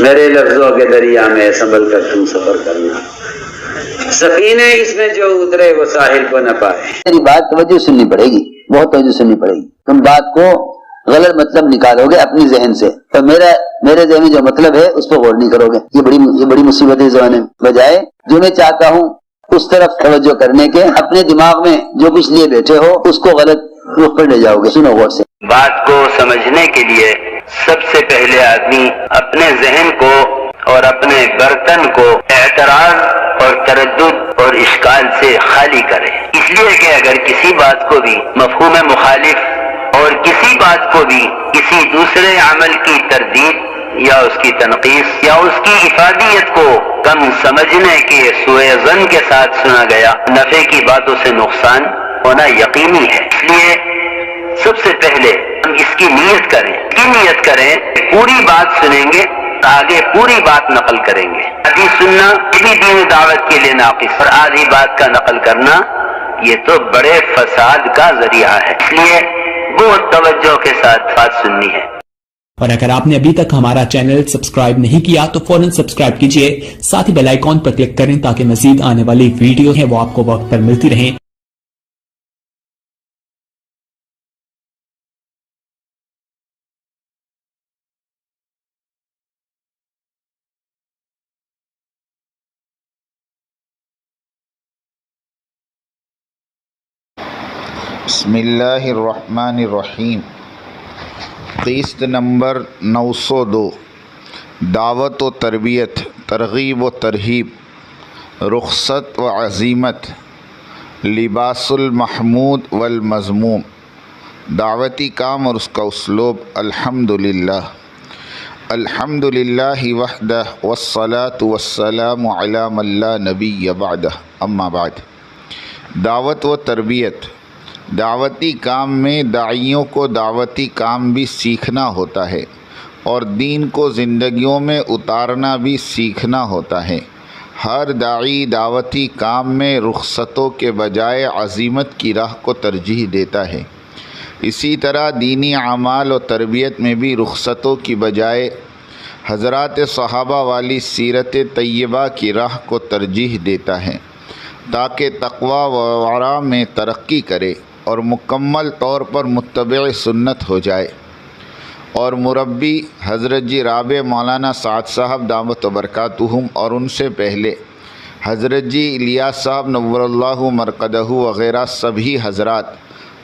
میرے لفظوں کے دریا میں سنبھل کر تم سفر کرنا، سفینے اس میں جو اترے وہ ساحل کو نہ پائے۔ میری بات توجہ سننی پڑے گی، بہت توجہ سننی پڑے گی۔ تم بات کو غلط مطلب نکالو گے اپنی ذہن سے، تو میرے ذہن میں جو مطلب ہے اس پہ غور نہیں کرو گے۔ یہ بڑی مصیبت ہے زمانے میں۔ بجائے جو میں چاہتا ہوں اس طرف توجہ کرنے کے، اپنے دماغ میں جو کچھ لیے بیٹھے ہو اس کو غلط رخ پر لے جاؤ گے۔ سنو غور سے۔ بات کو سمجھنے کے لیے سب سے پہلے آدمی اپنے ذہن کو اور اپنے برتن کو اعتراض اور تردد اور اشکال سے خالی کرے، اس لیے کہ اگر کسی بات کو بھی مفہوم مخالف اور کسی بات کو بھی کسی دوسرے عمل کی تردید یا اس کی تنقیص یا اس کی افادیت کو کم سمجھنے کے سوء ظن کے ساتھ سنا گیا، نفع کی باتوں سے نقصان ہونا یقینی ہے۔ اس لیے سب سے پہلے ہم اس کی نیت کریں، پوری بات سنیں گے، آگے پوری بات نقل کریں گے۔ آدھی سننا یہ بھی دین دعوت کے لیے ناقص، اور آدھی بات کا نقل کرنا یہ تو بڑے فساد کا ذریعہ ہے۔ اس لیے بہت توجہ کے ساتھ بات سننی ہے۔ اور اگر آپ نے ابھی تک ہمارا چینل سبسکرائب نہیں کیا تو فوراً سبسکرائب کیجئے، ساتھ ہی بیل آئیکن پر کلک کریں تاکہ مزید آنے والی ویڈیو ہیں وہ آپ کو وقت پر ملتی رہیں۔ بسم اللہ الرحمن الرحیم۔ قسط نمبر 902، دعوت و تربیت، ترغیب و ترہیب، رخصت و عزیمت، لباس المحمود والمذموم، دعوتی کام اور اس کا اسلوب۔ الحمدللہ وحدہ والصلاة والسلام علی من لا نبی بعدہ، اما بعد۔ دعوت و تربیت، دعوتی کام میں داعیوں کو دعوتی کام بھی سیکھنا ہوتا ہے اور دین کو زندگیوں میں اتارنا بھی سیکھنا ہوتا ہے۔ ہر داعی دعوتی کام میں رخصتوں کے بجائے عزیمت کی راہ کو ترجیح دیتا ہے۔ اسی طرح دینی اعمال و تربیت میں بھی رخصتوں کی بجائے حضرات صحابہ والی سیرت طیبہ کی راہ کو ترجیح دیتا ہے تاکہ تقویٰ و ورع میں ترقی کرے اور مکمل طور پر متبع سنت ہو جائے۔ اور مربی حضرت جی رابع مولانا سعد صاحب دامت برکاتہم اور ان سے پہلے حضرت جی الیاس صاحب نور اللہ مرقدہ وغیرہ سبھی حضرات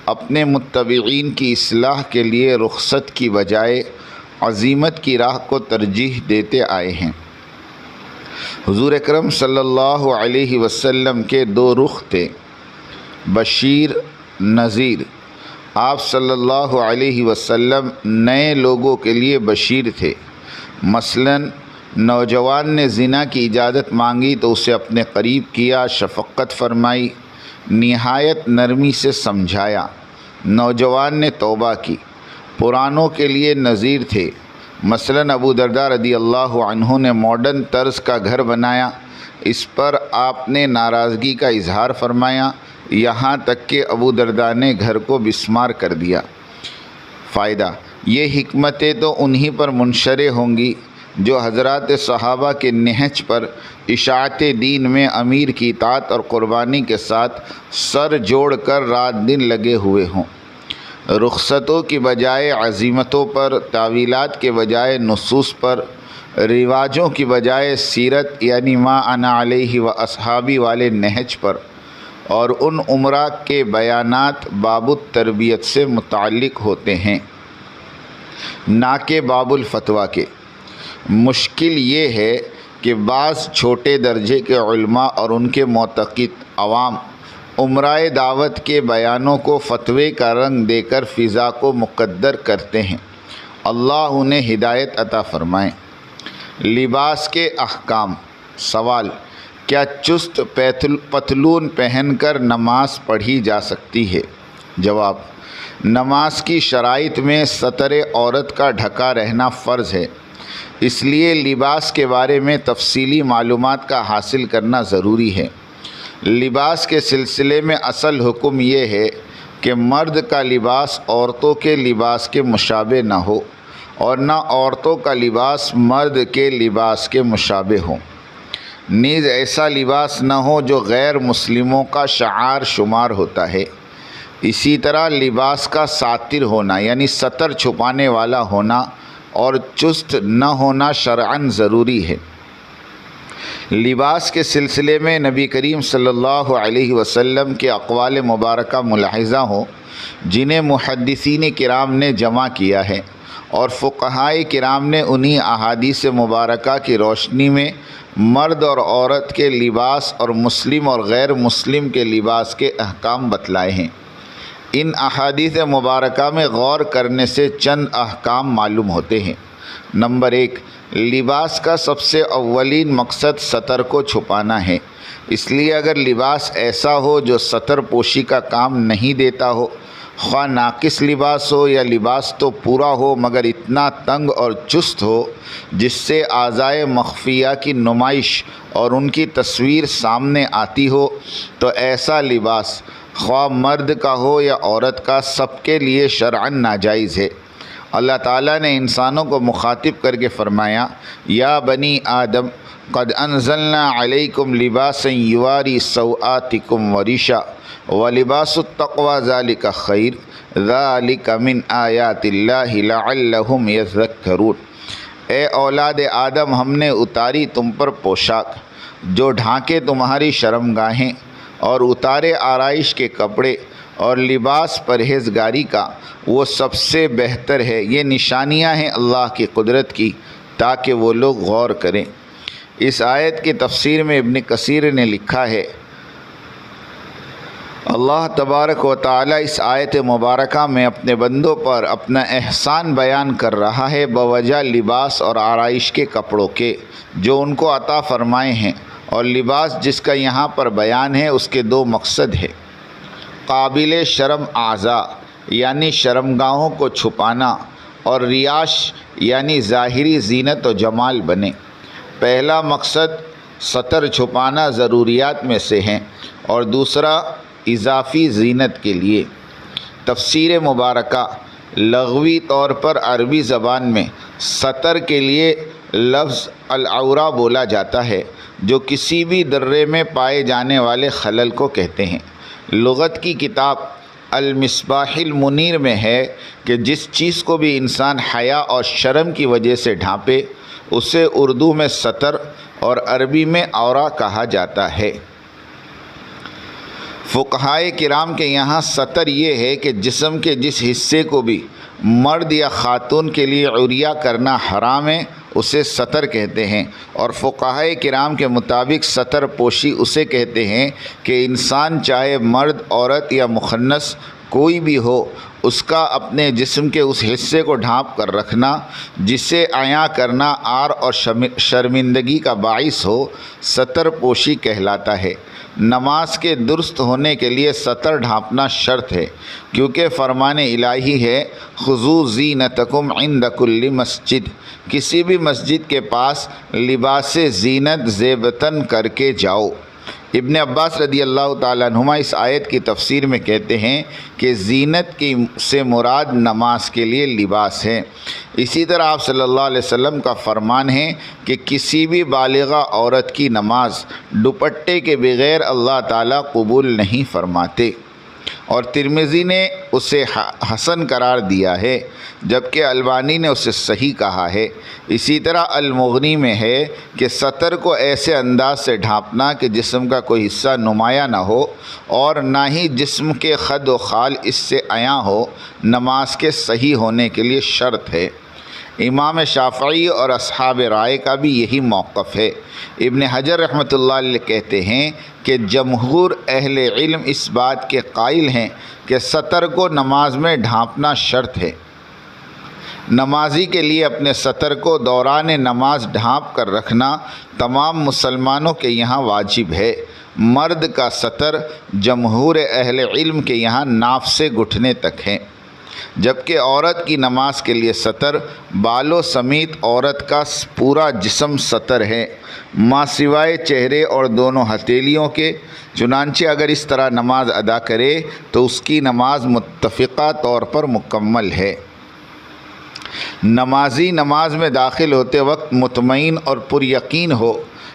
اپنے متبعین کی اصلاح کے لیے رخصت کی بجائے عزیمت کی راہ کو ترجیح دیتے آئے ہیں۔ حضور اکرم صلی اللہ علیہ وسلم کے دو رخ تھے، بشیر نذیر۔ آپ صلی اللہ علیہ وسلم نئے لوگوں کے لیے بشیر تھے۔ مثلا نوجوان نے زنا کی اجازت مانگی تو اسے اپنے قریب کیا، شفقت فرمائی، نہایت نرمی سے سمجھایا۔ نوجوان نے توبہ کی۔ پرانوں کے لیے نذیر تھے۔ مثلا ابو درداء رضی اللہ عنہ نے ماڈرن طرز کا گھر بنایا، اس پر آپ نے ناراضگی کا اظہار فرمایا، یہاں تک کہ ابو درداء نے گھر کو بسمار کر دیا۔ فائدہ، یہ حکمتیں تو انہی پر منشرح ہوں گی جو حضرات صحابہ کے نہج پر اشاعت دین میں امیر کی اطاعت اور قربانی کے ساتھ سر جوڑ کر رات دن لگے ہوئے ہوں۔ رخصتوں کی بجائے عزیمتوں پر، تعویلات کے بجائے نصوص پر، رواجوں کی بجائے سیرت یعنی ما انا علیہ و اصحابی والے نہج پر، اور ان عمرہ کے بیانات باب التربیت سے متعلق ہوتے ہیں نہ کہ باب الفتویٰ کے۔ مشکل یہ ہے کہ بعض چھوٹے درجے کے علماء اور ان کے معتقد عوام عمرہ دعوت کے بیانوں کو فتوے کا رنگ دے کر فضا کو مقدر کرتے ہیں۔ اللہ انہیں ہدایت عطا فرمائے۔ لباس کے احکام۔ سوال، کیا چست پتلون پہن کر نماز پڑھی جا سکتی ہے؟ جواب، نماز کی شرائط میں ستر عورت کا ڈھکا رہنا فرض ہے، اس لیے لباس کے بارے میں تفصیلی معلومات کا حاصل کرنا ضروری ہے۔ لباس کے سلسلے میں اصل حکم یہ ہے کہ مرد کا لباس عورتوں کے لباس کے مشابہ نہ ہو اور نہ عورتوں کا لباس مرد کے لباس کے مشابہ ہو، نیز ایسا لباس نہ ہو جو غیر مسلموں کا شعار شمار ہوتا ہے۔ اسی طرح لباس کا ساتر ہونا یعنی ستر چھپانے والا ہونا اور چست نہ ہونا شرعاً ضروری ہے۔ لباس کے سلسلے میں نبی کریم صلی اللہ علیہ وسلم کے اقوال مبارکہ ملاحظہ ہوں، جنہیں محدثین کرام نے جمع کیا ہے اور فقہائے کرام نے انہی احادیث مبارکہ کی روشنی میں مرد اور عورت کے لباس اور مسلم اور غیر مسلم کے لباس کے احکام بتلائے ہیں۔ ان احادیث مبارکہ میں غور کرنے سے چند احکام معلوم ہوتے ہیں۔ نمبر 1، لباس کا سب سے اولین مقصد ستر کو چھپانا ہے، اس لیے اگر لباس ایسا ہو جو ستر پوشی کا کام نہیں دیتا ہو، خواہ ناقص لباس ہو یا لباس تو پورا ہو مگر اتنا تنگ اور چست ہو جس سے اعضائے مخفیہ کی نمائش اور ان کی تصویر سامنے آتی ہو، تو ایسا لباس خواہ مرد کا ہو یا عورت کا سب کے لیے شرعاً ناجائز ہے۔ اللہ تعالیٰ نے انسانوں کو مخاطب کر کے فرمایا، یا بنی آدم قد انزلنا علیکم لباسا یواری سوآتکم وریشا ولباس التقوی ذالک خیر ذالک من آیات اللہ لعلہم یذکرون۔ اے اولاد آدم، ہم نے اتاری تم پر پوشاک جو ڈھانکے تمہاری شرمگاہیں اور اتارے آرائش کے کپڑے اور لباس پرہیزگاری کا، وہ سب سے بہتر ہے۔ یہ نشانیاں ہیں اللہ کی قدرت کی تاکہ وہ لوگ غور کریں۔ اس آیت کی تفسیر میں ابن کثیر نے لکھا ہے، اللہ تبارک و تعالی اس آیت مبارکہ میں اپنے بندوں پر اپنا احسان بیان کر رہا ہے بوجہ لباس اور آرائش کے کپڑوں کے جو ان کو عطا فرمائے ہیں، اور لباس جس کا یہاں پر بیان ہے اس کے دو مقصد ہے۔ قابل شرم اعضاء یعنی شرمگاہوں کو چھپانا، اور ریاش یعنی ظاہری زینت و جمال بنے۔ پہلا مقصد ستر چھپانا ضروریات میں سے ہیں اور دوسرا اضافی زینت کے لیے۔ تفسیر مبارکہ لغوی طور پر عربی زبان میں ستر کے لیے لفظ العورہ بولا جاتا ہے، جو کسی بھی درے میں پائے جانے والے خلل کو کہتے ہیں۔ لغت کی کتاب المصباح المنیر میں ہے کہ جس چیز کو بھی انسان حیا اور شرم کی وجہ سے ڈھانپے اسے اردو میں ستر اور عربی میں عورہ کہا جاتا ہے۔ فقہائے کرام کے یہاں ستر یہ ہے کہ جسم کے جس حصے کو بھی مرد یا خاتون کے لیے عریہ کرنا حرام ہے اسے ستر کہتے ہیں، اور فقہائے کرام کے مطابق ستر پوشی اسے کہتے ہیں کہ انسان چاہے مرد، عورت یا مخنث کوئی بھی ہو، اس کا اپنے جسم کے اس حصے کو ڈھانپ کر رکھنا جسے عیاں کرنا عار اور شرمندگی کا باعث ہو، ستر پوشی کہلاتا ہے۔ نماز کے درست ہونے کے لیے ستر ڈھانپنا شرط ہے، کیونکہ فرمان الہی ہے خذوا زینتکم عند کل مسجد، کسی بھی مسجد کے پاس لباس زینت زیبتن کر کے جاؤ۔ ابن عباس رضی اللہ تعالیٰ عنہما اس آیت کی تفسیر میں کہتے ہیں کہ زینت کی سے مراد نماز کے لیے لباس ہے۔ اسی طرح آپ صلی اللہ علیہ وسلم کا فرمان ہے کہ کسی بھی بالغہ عورت کی نماز دوپٹے کے بغیر اللہ تعالیٰ قبول نہیں فرماتے، اور ترمذی نے اسے حسن قرار دیا ہے جبکہ البانی نے اسے صحیح کہا ہے۔ اسی طرح المغنی میں ہے کہ ستر کو ایسے انداز سے ڈھانپنا کہ جسم کا کوئی حصہ نمایاں نہ ہو اور نہ ہی جسم کے خد و خال اس سے عیاں ہو، نماز کے صحیح ہونے کے لیے شرط ہے۔ امام شافعی اور اصحاب رائے کا بھی یہی موقف ہے۔ ابن حجر رحمۃ اللہ علیہ کہتے ہیں کہ جمہور اہل علم اس بات کے قائل ہیں کہ ستر کو نماز میں ڈھانپنا شرط ہے۔ نمازی کے لیے اپنے ستر کو دوران نماز ڈھانپ کر رکھنا تمام مسلمانوں کے یہاں واجب ہے۔ مرد کا ستر جمہور اہل علم کے یہاں ناف سے گھٹنے تک ہے، جبکہ عورت کی نماز کے لیے ستر بالوں سمیت عورت کا پورا جسم ستر ہے، ماں سوائے چہرے اور دونوں ہتھیلیوں کے۔ چنانچہ اگر اس طرح نماز ادا کرے تو اس کی نماز متفقہ طور پر مکمل ہے۔ نمازی نماز میں داخل ہوتے وقت مطمئن اور پر یقین ہو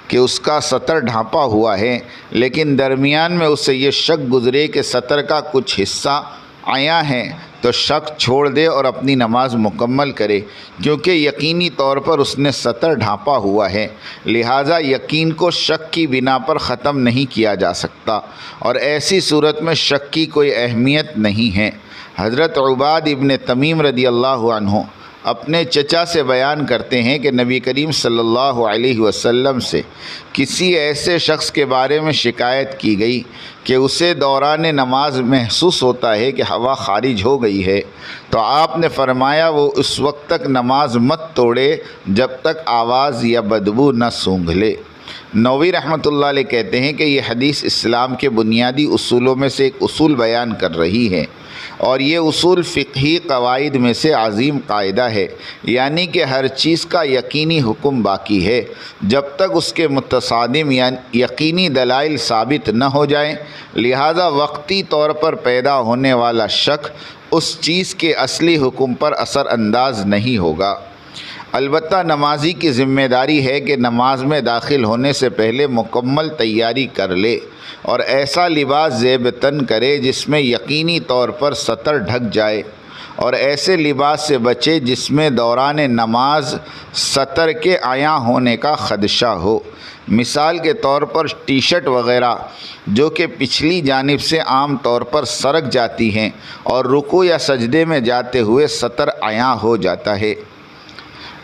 کہ اس کا سطر ڈھانپا ہوا ہے، لیکن درمیان میں اسے یہ شک گزرے کہ سطر کا کچھ حصہ عیاں ہے، تو شک چھوڑ دے اور اپنی نماز مکمل کرے، کیونکہ یقینی طور پر اس نے سطر ڈھانپا ہوا ہے، لہٰذا یقین کو شک کی بنا پر ختم نہیں کیا جا سکتا، اور ایسی صورت میں شک کی کوئی اہمیت نہیں ہے۔ حضرت عباد ابن تمیم رضی اللہ عنہ اپنے چچا سے بیان کرتے ہیں کہ نبی کریم صلی اللہ علیہ وسلم سے کسی ایسے شخص کے بارے میں شکایت کی گئی کہ اسے دوران نماز محسوس ہوتا ہے کہ ہوا خارج ہو گئی ہے، تو آپ نے فرمایا وہ اس وقت تک نماز مت توڑے جب تک آواز یا بدبو نہ سونگھ لے۔ نووی رحمۃ اللہ علیہ کہتے ہیں کہ یہ حدیث اسلام کے بنیادی اصولوں میں سے ایک اصول بیان کر رہی ہے، اور یہ اصول فقہی قواعد میں سے عظیم قاعدہ ہے، یعنی کہ ہر چیز کا یقینی حکم باقی ہے جب تک اس کے متصادم یقینی دلائل ثابت نہ ہو جائیں، لہذا وقتی طور پر پیدا ہونے والا شک اس چیز کے اصلی حکم پر اثر انداز نہیں ہوگا۔ البتہ نمازی کی ذمہ داری ہے کہ نماز میں داخل ہونے سے پہلے مکمل تیاری کر لے اور ایسا لباس زیب تن کرے جس میں یقینی طور پر سطر ڈھک جائے، اور ایسے لباس سے بچے جس میں دوران نماز سطر کے عیاں ہونے کا خدشہ ہو۔ مثال کے طور پر ٹی شرٹ وغیرہ جو کہ پچھلی جانب سے عام طور پر سرک جاتی ہیں اور رکوع یا سجدے میں جاتے ہوئے سطر عیاں ہو جاتا ہے۔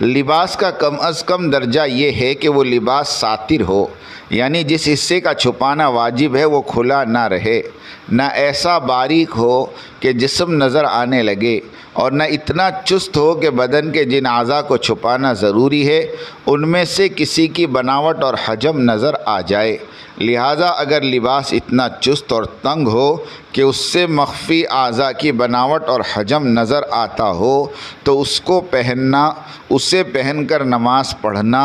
لباس کا کم از کم درجہ یہ ہے کہ وہ لباس ساتر ہو، یعنی جس حصے کا چھپانا واجب ہے وہ کھلا نہ رہے، نہ ایسا باریک ہو کہ جسم نظر آنے لگے، اور نہ اتنا چست ہو کہ بدن کے جن اعضاء کو چھپانا ضروری ہے ان میں سے کسی کی بناوٹ اور حجم نظر آ جائے۔ لہٰذا اگر لباس اتنا چست اور تنگ ہو کہ اس سے مخفی اعضاء کی بناوٹ اور حجم نظر آتا ہو تو اسے پہن کر نماز پڑھنا،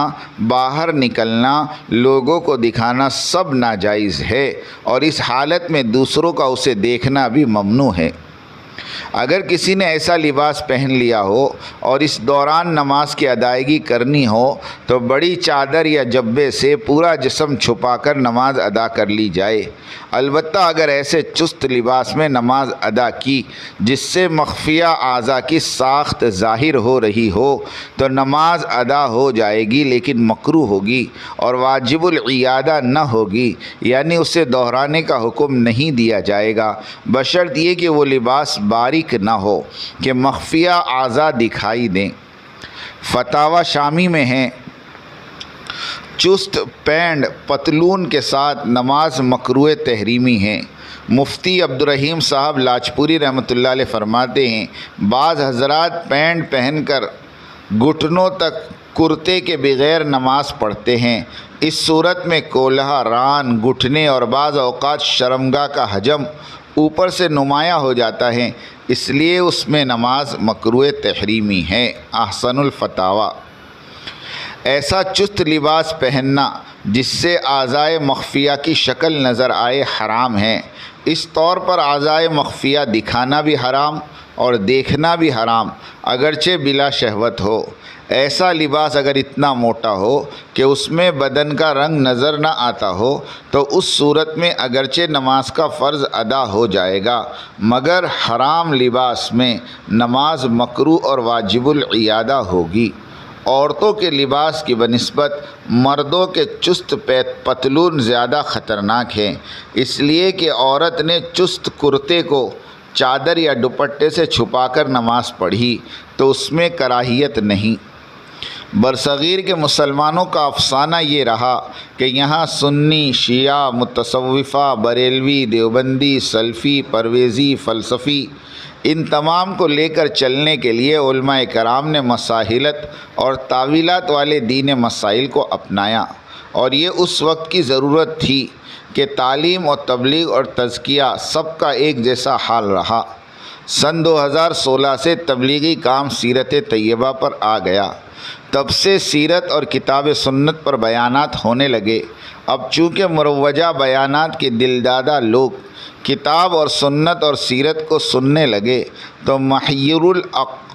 باہر نکلنا، لوگوں کو دکھانا سب ناجائز ہے، اور اس حالت میں دوسروں کا اسے دیکھنا بھی ممنوع ہے۔ اگر کسی نے ایسا لباس پہن لیا ہو اور اس دوران نماز کی ادائیگی کرنی ہو تو بڑی چادر یا جبے سے پورا جسم چھپا کر نماز ادا کر لی جائے۔ البتہ اگر ایسے چست لباس میں نماز ادا کی جس سے مخفیہ اعضاء کی ساخت ظاہر ہو رہی ہو تو نماز ادا ہو جائے گی، لیکن مکروہ ہوگی اور واجب العیادہ نہ ہوگی، یعنی اسے دہرانے کا حکم نہیں دیا جائے گا، بشرط یہ کہ وہ لباس باریک نہ ہو کہ مخفیہ اعضاء دکھائی دیں۔ فتاوی شامی میں ہیں چست پینٹ پتلون کے ساتھ نماز مکروہ تحریمی ہے۔ مفتی عبدالرحیم صاحب لاجپوری رحمۃ اللہ علیہ فرماتے ہیں بعض حضرات پینٹ پہن کر گھٹنوں تک کرتے کے بغیر نماز پڑھتے ہیں، اس صورت میں کولہا، ران، گھٹنے اور بعض اوقات شرمگاہ کا حجم اوپر سے نمایاں ہو جاتا ہے، اس لیے اس میں نماز مکروہ تحریمی ہے۔ احسن الفتاوی۔ ایسا چست لباس پہننا جس سے اعضائے مخفیہ کی شکل نظر آئے حرام ہے، اس طور پر اعضائے مخفیہ دکھانا بھی حرام اور دیکھنا بھی حرام، اگرچہ بلا شہوت ہو۔ ایسا لباس اگر اتنا موٹا ہو کہ اس میں بدن کا رنگ نظر نہ آتا ہو تو اس صورت میں اگرچہ نماز کا فرض ادا ہو جائے گا، مگر حرام لباس میں نماز مکروہ اور واجب العیادہ ہوگی۔ عورتوں کے لباس کی بنسبت مردوں کے چست پتلون زیادہ خطرناک ہیں، اس لیے کہ عورت نے چست کرتے کو چادر یا دوپٹے سے چھپا کر نماز پڑھی تو اس میں کراہیت نہیں۔ برصغیر کے مسلمانوں کا افسانہ یہ رہا کہ یہاں سنی، شیعہ، متصوفہ، بریلوی، دیوبندی، سلفی، پرویزی، فلسفی، ان تمام کو لے کر چلنے کے لیے علماء کرام نے مساحلت اور تاویلات والے دین مسائل کو اپنایا، اور یہ اس وقت کی ضرورت تھی کہ تعلیم اور تبلیغ اور تزکیہ سب کا ایک جیسا حال رہا۔ سن 2016 سے تبلیغی کام سیرت طیبہ پر آ گیا، تب سے سیرت اور کتاب سنت پر بیانات ہونے لگے۔ اب چونکہ مروجہ بیانات کے دلدادہ لوگ کتاب اور سنت اور سیرت کو سننے لگے تو محیر